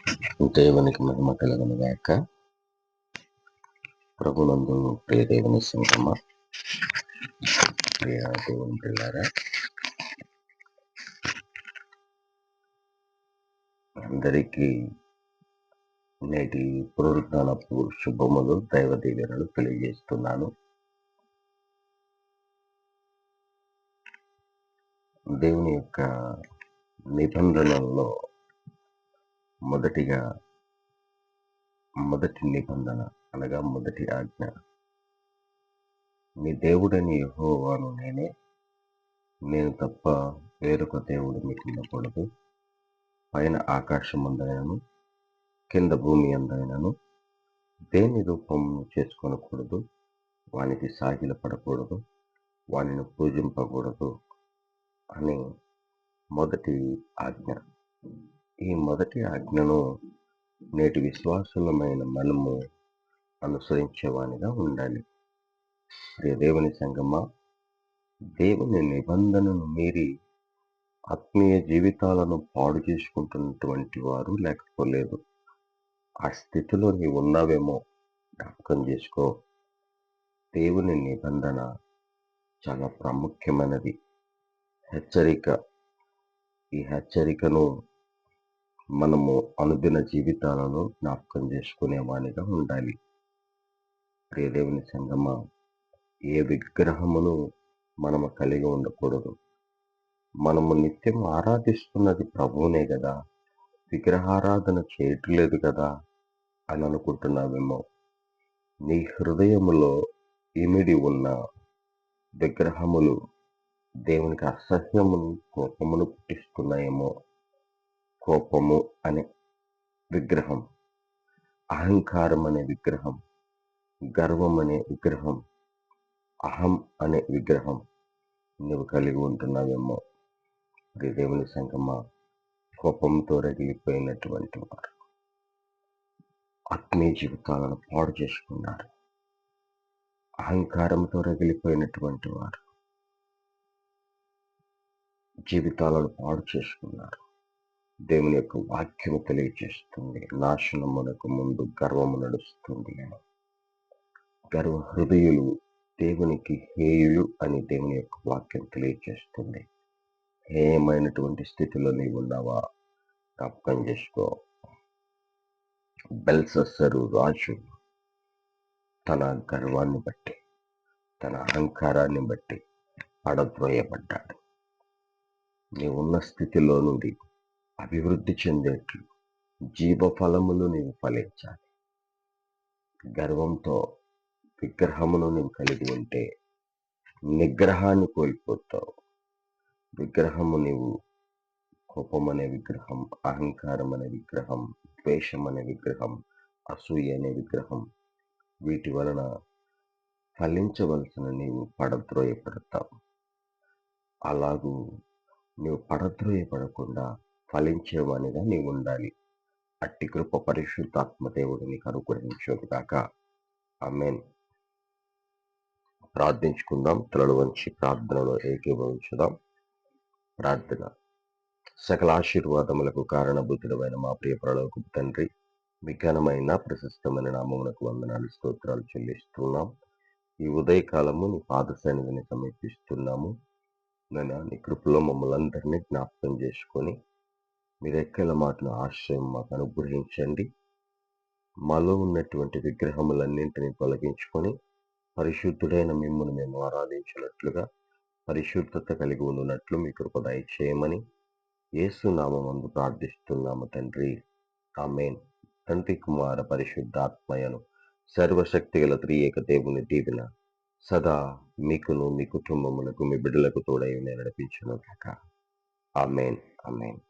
దేవునికి మహిమ కలుగును గాక. ప్రభునందు ప్రియ దేవుని సంగమ, ప్రియ దేవుని పిల్లారా, అందరికీ నేటి పునరుద్ధానపు శుభములు, దైవ దీవెనలు తెలియజేస్తున్నాను. దేవుని యొక్క నిబంధనల్లో మొదటి నిబంధన అనగా మొదటి ఆజ్ఞ, నీ దేవుడని యెహోవాను నేనే, నేను తప్ప వేరొక దేవుడు మీకు ఉండకూడదు. పైన ఆకాశం అందైనను కింద భూమి అందైనను దేని రూపం చేసుకొనకూడదు, వానికి సాగిల పడకూడదు, వానిని పూజింపకూడదు అని మొదటి ఆజ్ఞ. ఈ మొదటి ఆజ్ఞను నేటి విశ్వాసులమైన మనము అనుసరించేవానిగా ఉండాలి. ప్రియ దేవుని సంగమా, దేవుని నిబంధనను మీరి ఆత్మీయ జీవితాలను పాడు చేసుకుంటున్నటువంటి వారు లేకపోలేదు. ఆ స్థితిలో నీవు ఉన్నావేమో జ్ఞాపకం చేసుకో. దేవుని నిబంధన చాలా ప్రాముఖ్యమైనది, హెచ్చరిక. ఈ హెచ్చరికను మనము అనుదిన జీవితాలను జ్ఞాపకం చేసుకునేవానిగా ఉండాలి. ప్రియ దేవుని సంగమా, ఏ విగ్రహమును మనము కలిగి ఉండకూడదు. మనము నిత్యం ఆరాధిస్తున్నది ప్రభువునే కదా, విగ్రహారాధన చేయట్లేదు కదా అని అనుకుంటున్నావేమో. నీ హృదయములో ఇమిడి ఉన్న విగ్రహములు దేవునికి అసహ్యమును, కోపమును పుట్టిస్తున్నాయేమో. కోపము అనే విగ్రహం, అహంకారం అనే విగ్రహం, గర్వం అనే విగ్రహం, అహం అనే విగ్రహం నువ్వు కలిగి ఉంటున్నావేమో. దేవుని సంగమా, కోపంతో రగిలిపోయినటువంటి వారు ఆత్మీయ జీవితాలను పాడు చేసుకున్నారు. అహంకారంతో రగిలిపోయినటువంటి వారు జీవితాలను పాడు చేసుకున్నారు. దేవుని యొక్క వాక్యము తెలియజేస్తుంది, నాశనమునకు ముందు గర్వము నడుస్తుంది అని. గర్వ హృదయులు దేవునికి హేయులు అని దేవుని యొక్క వాక్యం తెలియజేస్తుంది. హేయమైనటువంటి స్థితిలో నీవు ఉన్నావా జ్ఞాపకం చేసుకో. బెల్షస్సరు రాజు తన గర్వాన్ని బట్టి, తన అహంకారాన్ని బట్టి పడద్రోయబడ్డాడు. నీవున్న స్థితిలో నుండి అభివృద్ధి చెందేట్లు జీవ ఫలములు నీవు ఫలించాలి. గర్వంతో విగ్రహమును నీవు కలిగి ఉంటే నిగ్రహాన్ని కోల్పోతావు. విగ్రహము నీవు కోపం అనే విగ్రహం, అహంకారం అనే విగ్రహం, ద్వేషం అనే విగ్రహం, అసూయ అనే విగ్రహం, వీటి వలన ఫలించవలసిన నీవు పడద్రోయపడతావు. అలాగూ నీవు పడద్రోయపడకుండా ఫలించేవానిగా నీవు ఉండాలి. అట్టి కృప పరిశుద్ధాత్మ దేవుడు నీకు అనుగ్రహించును గాక. ఆమేన్. ప్రార్థించుకుందాం. తలలు వంచి ప్రార్థనలో ఏకీభవించుదాం. ప్రార్థన. సకల ఆశీర్వాదములకు కారణభూతుడమైన మా ప్రియ పరలోకపు తండ్రి, మీ ఘనమైన ప్రశస్తమైన నామమునకు వందనాలు, స్తోత్రాలు చెల్లిస్తున్నాం. ఈ ఉదయకాలము నీ పాద సన్నిధిని సమీపిస్తున్నాము. నేను నీ కృపలో మమ్మల్ని అందరినీ జ్ఞాపకం చేసుకొని మీ రెక్కల మాటను ఆశ్రయం మాకు అనుగ్రహించండి. మాలో ఉన్నటువంటి విగ్రహములన్నింటినీ తొలగించుకొని పరిశుద్ధుడైన మిమ్మును మేము ఆరాధించినట్లుగా పరిశుద్ధత కలిగి ఉన్నట్లు మీ కృప దయచేయమని యేసు నామమందు ప్రార్థిస్తున్నాము తండ్రి. ఆమేన్. తండ్రి, కుమార పరిశుద్ధాత్మయను సర్వశక్తి గల త్రియేక దేవుని దీవెన సదా మీకును మీ కుటుంబములకు మీ బిడ్డలకు తోడై నడిపించును గాక. ఆమేన్. ఆమేన్.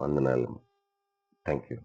వందనాలు. Thank you.